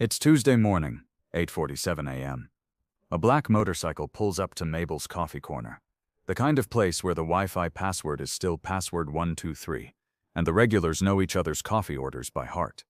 It's Tuesday morning, 8:47 a.m. A black motorcycle pulls up to Mabel's coffee corner. The kind of place where the Wi-Fi password is still password 123, and the regulars know each other's coffee orders by heart.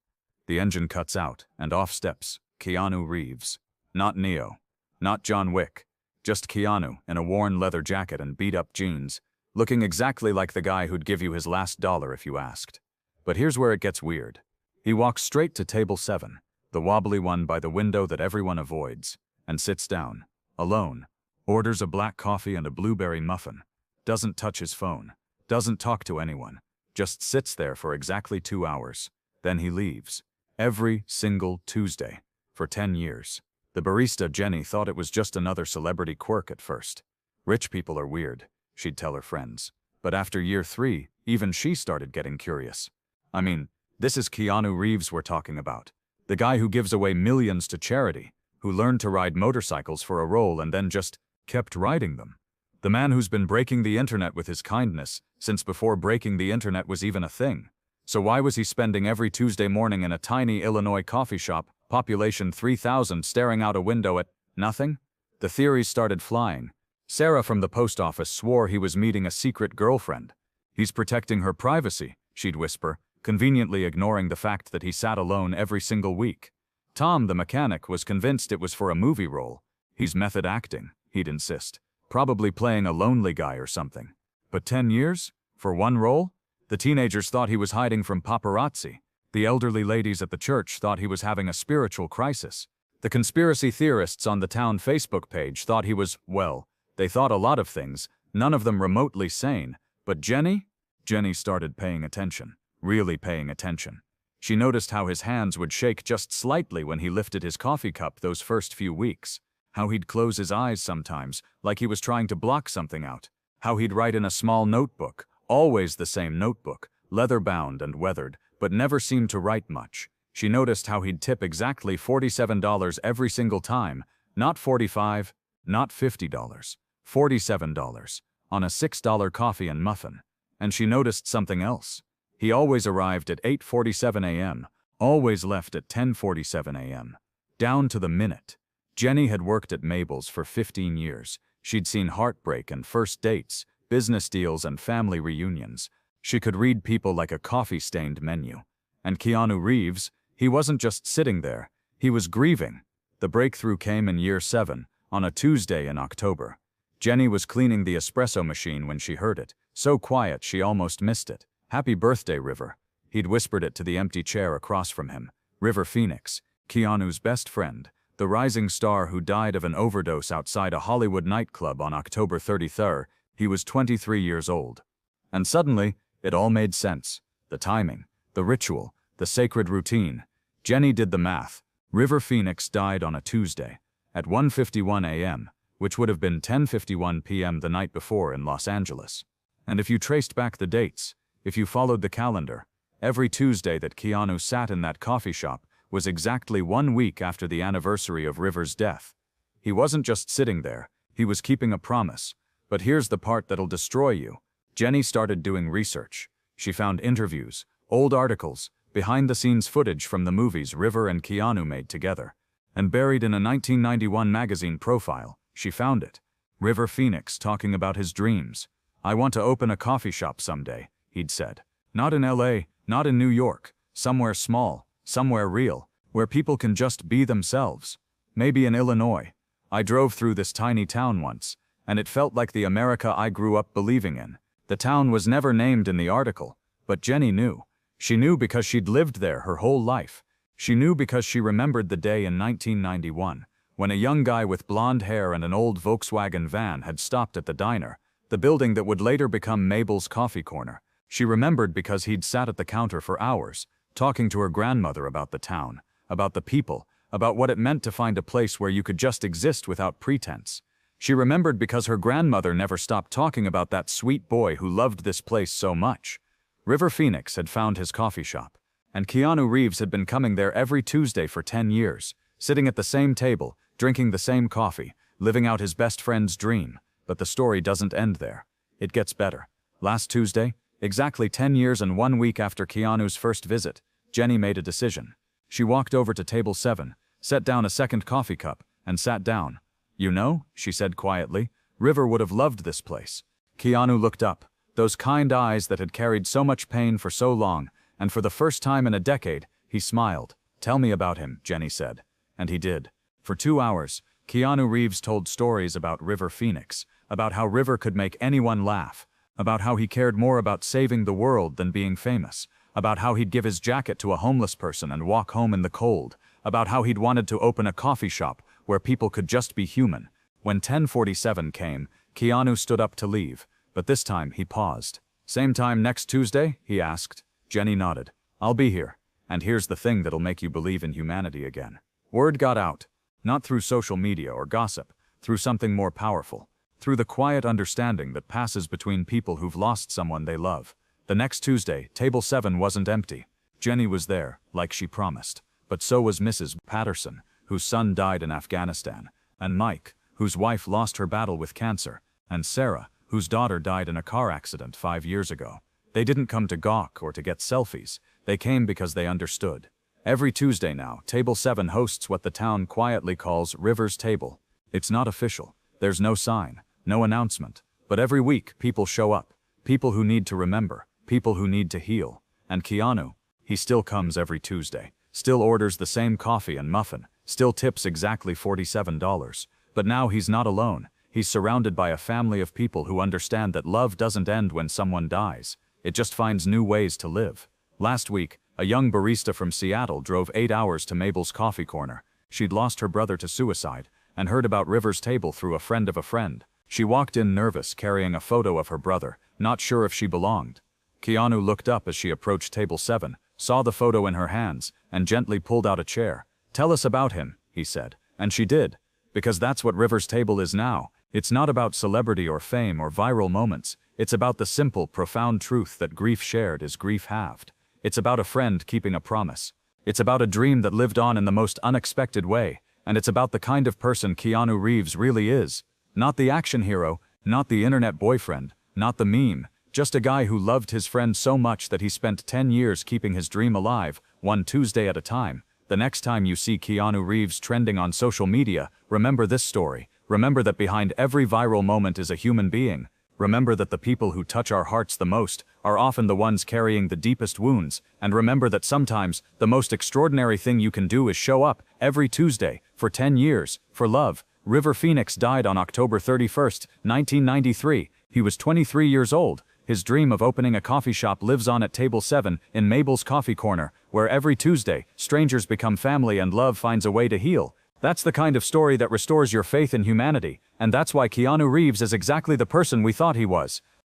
The engine cuts out, and off steps Keanu Reeves. Not Neo. Not John Wick. Just Keanu in a worn leather jacket and beat-up jeans, looking exactly like the guy who'd give you his last dollar if you asked. But here's where it gets weird. He walks straight to table 7, the wobbly one by the window that everyone avoids, and sits down, alone, orders a black coffee and a blueberry muffin, doesn't touch his phone, doesn't talk to anyone, just sits there for exactly 2 hours. Then he leaves. Every single Tuesday, for 10 years. The barista Jenny thought it was just another celebrity quirk at first. Rich people are weird, she'd tell her friends. But after year 3, even she started getting curious. I mean, this is Keanu Reeves we're talking about. The guy who gives away millions to charity, who learned to ride motorcycles for a role and then just kept riding them. The man who's been breaking the internet with his kindness since before breaking the internet was even a thing. So why was he spending every Tuesday morning in a tiny Illinois coffee shop, population 3,000, staring out a window at nothing? The theories started flying. Sarah from the post office swore he was meeting a secret girlfriend. He's protecting her privacy, she'd whisper, conveniently ignoring the fact that he sat alone every single week. Tom, the mechanic, was convinced it was for a movie role. He's method acting, he'd insist. Probably playing a lonely guy or something. But 10 years? For one role? The teenagers thought he was hiding from paparazzi. The elderly ladies at the church thought he was having a spiritual crisis. The conspiracy theorists on the town Facebook page thought he was, well, they thought a lot of things, none of them remotely sane. But Jenny? Jenny started paying attention. Really paying attention. She noticed how his hands would shake just slightly when he lifted his coffee cup those first few weeks. How he'd close his eyes sometimes, like he was trying to block something out. How he'd write in a small notebook, always the same notebook, leather-bound and weathered, but never seemed to write much. She noticed how he'd tip exactly $47 every single time, not $45, not $50, $47, on a $6 coffee and muffin. And she noticed something else. He always arrived at 8:47 a.m., always left at 10:47 a.m. Down to the minute. Jenny had worked at Mabel's for 15 years. She'd seen heartbreak and first dates, business deals and family reunions. She could read people like a coffee-stained menu. And Keanu Reeves, he wasn't just sitting there, he was grieving. The breakthrough came in year 7, on a Tuesday in October. Jenny was cleaning the espresso machine when she heard it, so quiet she almost missed it. "Happy birthday, River." He'd whispered it to the empty chair across from him. River Phoenix, Keanu's best friend, the rising star who died of an overdose outside a Hollywood nightclub on October 33rd. He was 23 years old. And suddenly, it all made sense. The timing, the ritual, the sacred routine. Jenny did the math. River Phoenix died on a Tuesday, at 1:51 a.m., which would have been 10:51 p.m. the night before in Los Angeles. And if you traced back the dates, if you followed the calendar, every Tuesday that Keanu sat in that coffee shop was exactly 1 week after the anniversary of River's death. He wasn't just sitting there, he was keeping a promise. But here's the part that'll destroy you. Jenny started doing research. She found interviews, old articles, behind-the-scenes footage from the movies River and Keanu made together. And buried in a 1991 magazine profile, she found it. River Phoenix talking about his dreams. "I want to open a coffee shop someday," he'd said. "Not in LA, not in New York, somewhere small, somewhere real, where people can just be themselves. Maybe in Illinois. I drove through this tiny town once, and it felt like the America I grew up believing in." The town was never named in the article, but Jenny knew. She knew because she'd lived there her whole life. She knew because she remembered the day in 1991, when a young guy with blonde hair and an old Volkswagen van had stopped at the diner, the building that would later become Mabel's Coffee Corner. She remembered because he'd sat at the counter for hours, talking to her grandmother about the town, about the people, about what it meant to find a place where you could just exist without pretense. She remembered because her grandmother never stopped talking about that sweet boy who loved this place so much. River Phoenix had found his coffee shop, and Keanu Reeves had been coming there every Tuesday for 10 years, sitting at the same table, drinking the same coffee, living out his best friend's dream. But the story doesn't end there. It gets better. Last Tuesday, exactly 10 years and 1 week after Keanu's first visit, Jenny made a decision. She walked over to table 7, set down a second coffee cup, and sat down. "You know," she said quietly, "River would have loved this place." Keanu looked up, those kind eyes that had carried so much pain for so long, and for the first time in a decade, he smiled. "Tell me about him," Jenny said. And he did. For 2 hours, Keanu Reeves told stories about River Phoenix, about how River could make anyone laugh, about how he cared more about saving the world than being famous, about how he'd give his jacket to a homeless person and walk home in the cold, about how he'd wanted to open a coffee shop where people could just be human. When 10:47 came, Keanu stood up to leave, but this time he paused. "Same time next Tuesday?" he asked. Jenny nodded. "I'll be here. And here's the thing that'll make you believe in humanity again." Word got out. Not through social media or gossip, through something more powerful. Through the quiet understanding that passes between people who've lost someone they love. The next Tuesday, table 7 wasn't empty. Jenny was there, like she promised. But so was Mrs. Patterson, whose son died in Afghanistan, and Mike, whose wife lost her battle with cancer, and Sarah, whose daughter died in a car accident 5 years ago. They didn't come to gawk or to get selfies. They came because they understood. Every Tuesday now, Table 7 hosts what the town quietly calls River's Table. It's not official. There's no sign, no announcement. But every week, people show up. People who need to remember. People who need to heal. And Keanu, he still comes every Tuesday. Still orders the same coffee and muffin. Still tips exactly $47. But now he's not alone. He's surrounded by a family of people who understand that love doesn't end when someone dies. It just finds new ways to live. Last week, a young barista from Seattle drove 8 hours to Mabel's Coffee Corner. She'd lost her brother to suicide and heard about River's Table through a friend of a friend. She walked in nervous, carrying a photo of her brother, not sure if she belonged. Keanu looked up as she approached Table 7, saw the photo in her hands, and gently pulled out a chair. "Tell us about him," he said. And she did. Because that's what River's Table is now. It's not about celebrity or fame or viral moments. It's about the simple, profound truth that grief shared is grief halved. It's about a friend keeping a promise. It's about a dream that lived on in the most unexpected way. And it's about the kind of person Keanu Reeves really is. Not the action hero, not the internet boyfriend, not the meme. Just a guy who loved his friend so much that he spent 10 years keeping his dream alive, one Tuesday at a time. The next time you see Keanu Reeves trending on social media, remember this story. Remember that behind every viral moment is a human being. Remember that the people who touch our hearts the most are often the ones carrying the deepest wounds. And remember that sometimes the most extraordinary thing you can do is show up every Tuesday for 10 years for love. River Phoenix died on October 31st, 1993. He was 23 years old. His dream of opening a coffee shop lives on at Table 7 in Mabel's Coffee Corner, where every Tuesday, strangers become family and love finds a way to heal. That's the kind of story that restores your faith in humanity, and that's why Keanu Reeves is exactly the person we thought he was.